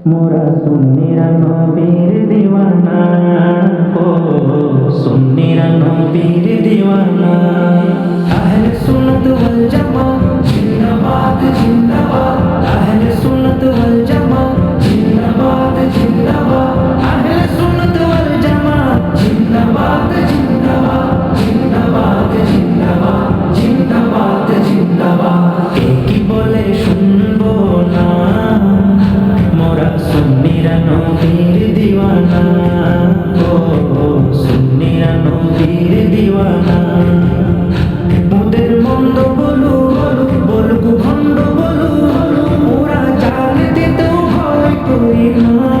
মোরা সুন্নিরা নবীর দিওয়ানা, ও সুন্নিরা নবীর দিওয়ানা। আহলে সুন্নাত ওয়াল জামাত জিন্দাবাদ জিন্দাবাদ, আহলে সুন্নাত ওয়াল জামাত জিন্দাবাদ জিন্দাবাদ, আহলে সুন্নাত ওয়াল জামাত জিন্দাবাদ জিন্দাবাদ জিন্দাবাদ জিন্দাবাদ জিন্দাবাদ জিন্দাবাদ। কে কি বলে শুনবো না, মোরা সুন্নিরা নবীর দিওয়ানা, ও সুন্নিরা নবীর দিওয়ানা। ওদের মন্দ বলুক ভণ্ড বলুক, ওরা জাল দিতেও ভয় করি না।